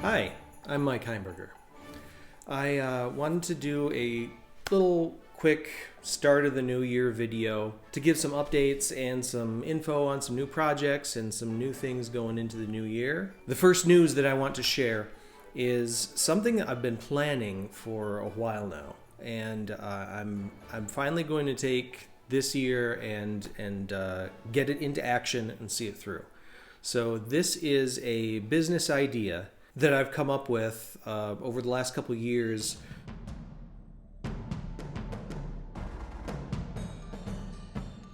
Hi, I'm Mike Heimberger. I wanted to do a little quick start of the new year video to give some updates and some info on some new projects and some new things going into the new year. The first news that I want to share is something that I've been planning for a while now, and I'm finally going to take this year and get it into action and see it through. So this is a business idea that I've come up with over the last couple of years.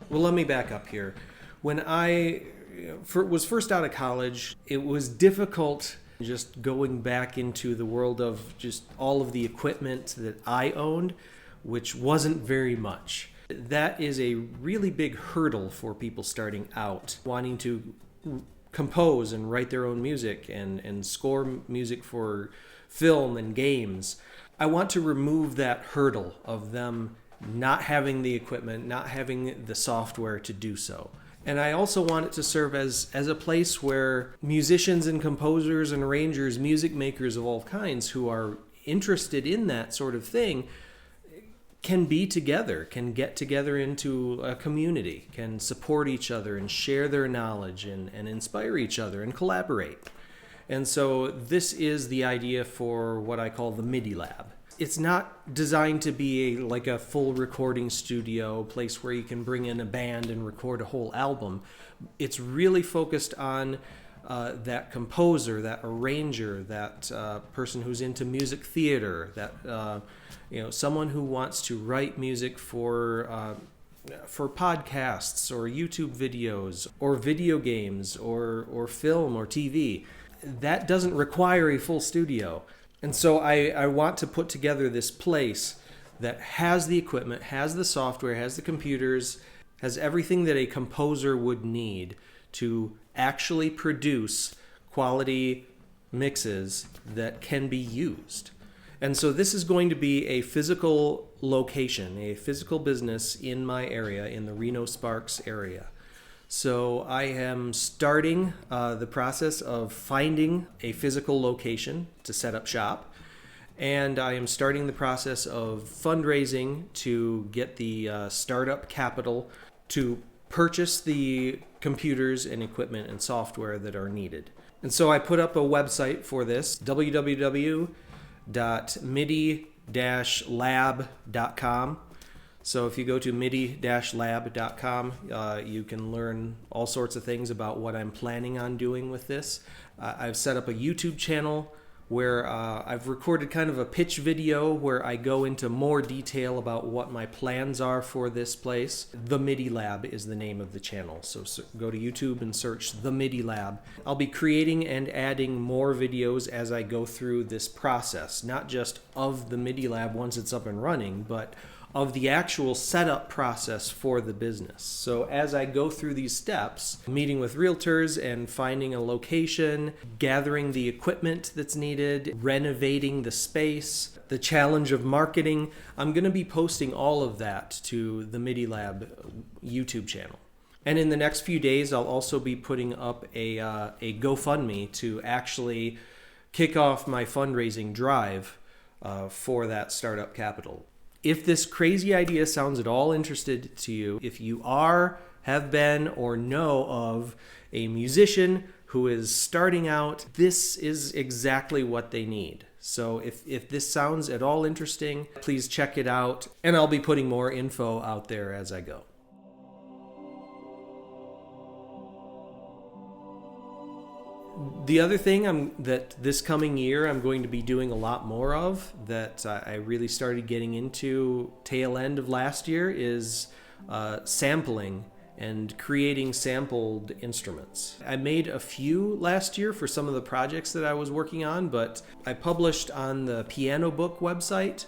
Well, let me back up here. When I was first out of college, it was difficult just going back into the world of just all of the equipment that I owned, which wasn't very much. That is a really big hurdle for people starting out, wanting to compose and write their own music and score music for film and games. I want to remove that hurdle of them not having the equipment, not having the software to do so. And I also want it to serve as a place where musicians and composers and arrangers, music makers of all kinds who are interested in that sort of thing can be together, can get together into a community, can support each other and share their knowledge and inspire each other and collaborate. And so this is the idea for what I call the Midi Lab. It's not designed to be like a full recording studio, place where you can bring in a band and record a whole album. It's really focused on that composer, that arranger, that person who's into music theater, that someone who wants to write music for podcasts or YouTube videos or video games or film or TV. That doesn't require a full studio. And so I want to put together this place that has the equipment, has the software, has the computers, has everything that a composer would need to actually produce quality mixes that can be used. And so this is going to be a physical location, a physical business in my area, in the Reno-Sparks area. So I am starting the process of finding a physical location to set up shop. And I am starting the process of fundraising to get the startup capital to purchase the computers and equipment and software that are needed. And so I put up a website for this, www.midi-lab.com. So if you go to midi-lab.com, you can learn all sorts of things about what I'm planning on doing with this. I've set up a YouTube channel where I've recorded kind of a pitch video where I go into more detail about what my plans are for this place. The Midi Lab is the name of the channel. So go to YouTube and search The Midi Lab. I'll be creating and adding more videos as I go through this process, not just of the Midi Lab once it's up and running, but of the actual setup process for the business. So as I go through these steps, meeting with realtors and finding a location, gathering the equipment that's needed, renovating the space, the challenge of marketing, I'm going to be posting all of that to the Midi Lab YouTube channel. And in the next few days, I'll also be putting up a GoFundMe to actually kick off my fundraising drive for that startup capital. If this crazy idea sounds at all interested to you, if you have been, or know of a musician who is starting out, this is exactly what they need. So if this sounds at all interesting, please check it out, and I'll be putting more info out there as I go. The other thing that this coming year I'm going to be doing a lot more of, that I really started getting into tail end of last year, is sampling and creating sampled instruments. I made a few last year for some of the projects that I was working on, but I published on the Pianobook website,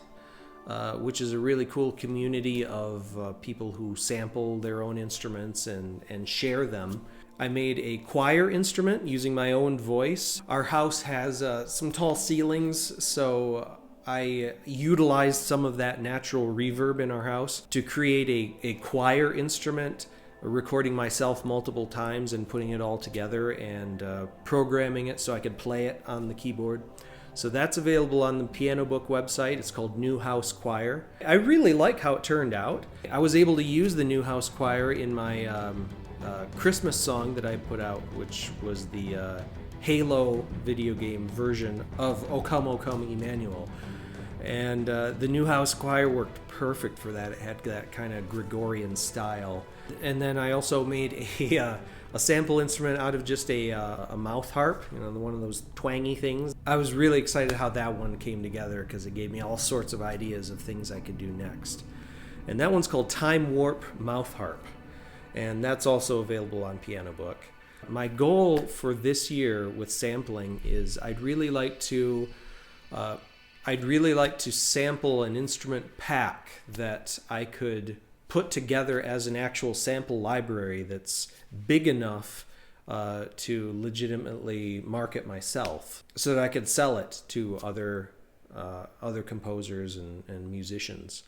which is a really cool community of people who sample their own instruments and share them. I made a choir instrument using my own voice. Our house has some tall ceilings, so I utilized some of that natural reverb in our house to create a choir instrument recording myself multiple times and putting it all together and programming it so I could play it on the keyboard. So that's available on the Pianobook website. It's called New House Choir. I really like how it turned out. I was able to use the New House Choir in my Christmas song that I put out, which was the Halo video game version of O Come, Emmanuel. And the New House Choir worked perfect for that. It had that kind of Gregorian style. And then I also made a sample instrument out of just a mouth harp, one of those twangy things. I was really excited how that one came together because it gave me all sorts of ideas of things I could do next. And that one's called Time Warp Mouth Harp, and that's also available on Pianobook. My goal for this year with sampling is I'd really like to sample an instrument pack that I could put together as an actual sample library that's big enough to legitimately market myself, so that I could sell it to other composers and musicians.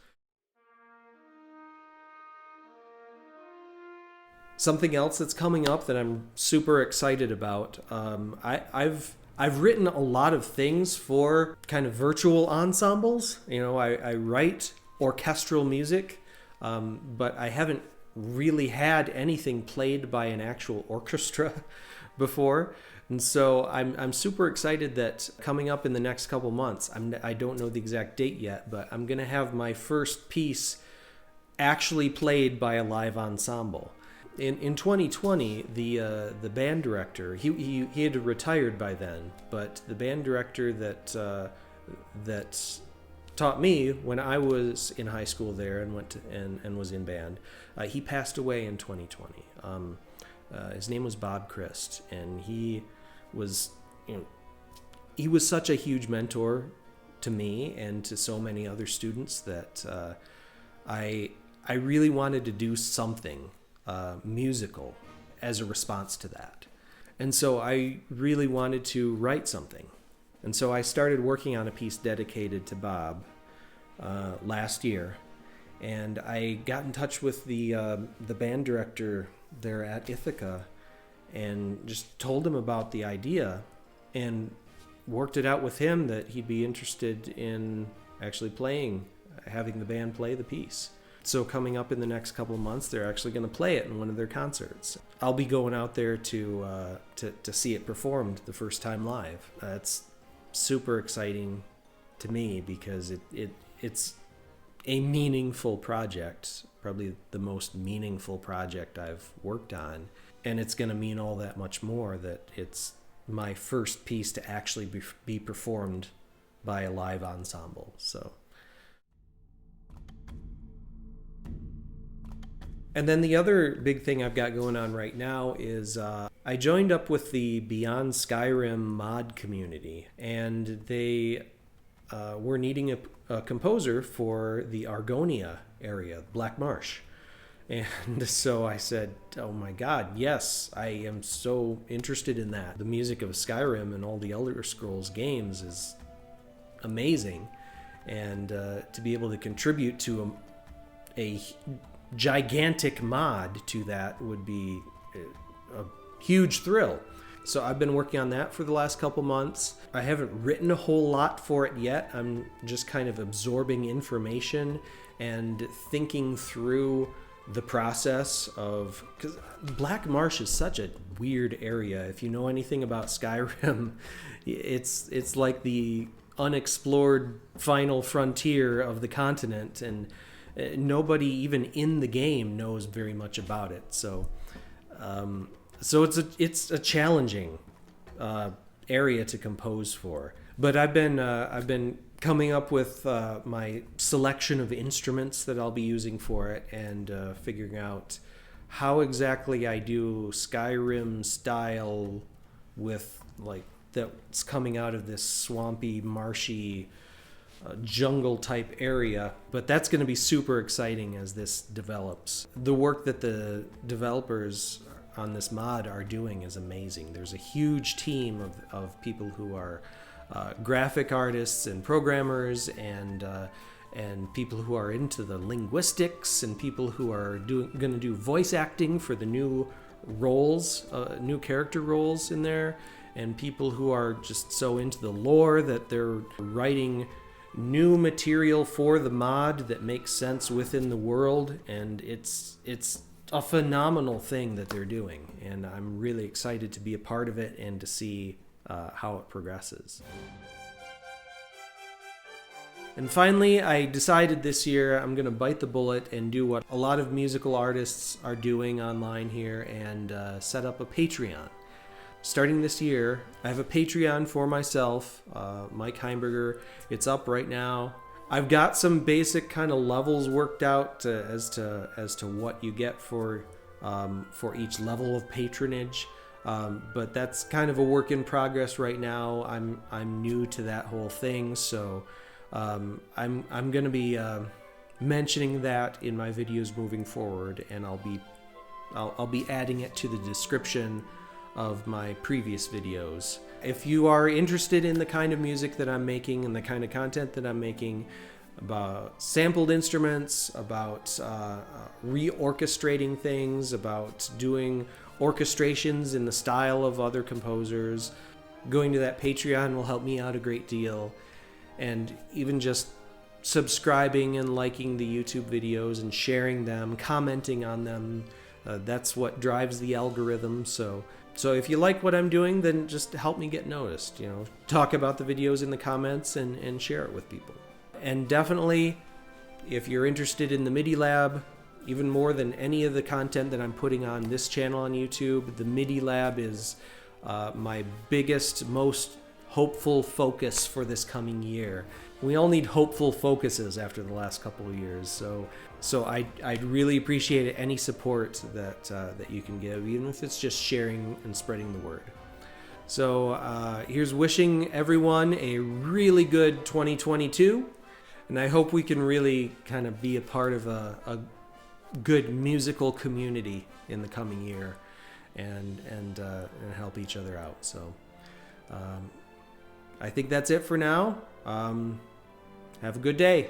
Something else that's coming up that I'm super excited about. I've written a lot of things for kind of virtual ensembles. I write orchestral music, but I haven't really had anything played by an actual orchestra before. And so I'm super excited that coming up in the next couple months, I don't know the exact date yet, but I'm going to have my first piece actually played by a live ensemble. In 2020, the band director, he had retired by then, but the band director that taught me when I was in high school there and went to, and was in band, he passed away in 2020. His name was Bob Christ, and he was such a huge mentor to me and to so many other students that I really wanted to do something musical as a response to that. And so I really wanted to write something. And so I started working on a piece dedicated to Bob last year. And I got in touch with the band director there at Ithaca and just told him about the idea and worked it out with him that he'd be interested in actually having the band play the piece. So coming up in the next couple of months, they're actually going to play it in one of their concerts. I'll be going out there to see it performed the first time live. It's super exciting to me because it's a meaningful project, probably the most meaningful project I've worked on. And it's going to mean all that much more that it's my first piece to actually be performed by a live ensemble. So. And then the other big thing I've got going on right now is I joined up with the Beyond Skyrim mod community, and they were needing a composer for the Argonia area, Black Marsh. And so I said, oh my God, yes, I am so interested in that. The music of Skyrim and all the Elder Scrolls games is amazing. And to be able to contribute to a gigantic mod to that would be a huge thrill. So I've been working on that for the last couple months. I haven't written a whole lot for it yet. I'm just kind of absorbing information and thinking through the process of, because Black Marsh is such a weird area. If you know anything about Skyrim, it's like the unexplored final frontier of the continent, and nobody even in the game knows very much about it. So it's a challenging area to compose for. But I've been coming up with my selection of instruments that I'll be using for it, and figuring out how exactly I do Skyrim style with that's coming out of this swampy, marshy jungle type area. But that's going to be super exciting as this develops. The work that the developers on this mod are doing is amazing. There's a huge team of people who are graphic artists and programmers, and and people who are into the linguistics, and people who are going to do voice acting for the new roles, new character roles in there, and people who are just so into the lore that they're writing new material for the mod that makes sense within the world. And it's a phenomenal thing that they're doing, and I'm really excited to be a part of it and to see how it progresses. And finally, I decided this year I'm going to bite the bullet and do what a lot of musical artists are doing online here and set up a Patreon. Starting this year, I have a Patreon for myself, Mike Heimberger. It's up right now. I've got some basic kind of levels worked out as to what you get for each level of patronage. But that's kind of a work in progress right now. I'm new to that whole thing, so I'm going to be mentioning that in my videos moving forward, and I'll be adding it to the description of my previous videos. If you are interested in the kind of music that I'm making and the kind of content that I'm making about sampled instruments, about reorchestrating things, about doing orchestrations in the style of other composers, going to that Patreon will help me out a great deal. And even just subscribing and liking the YouTube videos and sharing them, commenting on them, that's what drives the algorithm. So if you like what I'm doing, then just help me get noticed. Talk about the videos in the comments and share it with people. And definitely, if you're interested in the Midi Lab, even more than any of the content that I'm putting on this channel on YouTube, the Midi Lab is my biggest, most hopeful focus for this coming year. We all need hopeful focuses after the last couple of years, so I'd really appreciate any support that you can give, even if it's just sharing and spreading the word. So here's wishing everyone a really good 2022, and I hope we can really kind of be a part of a good musical community in the coming year, and help each other out. So I think that's it for now. Have a good day.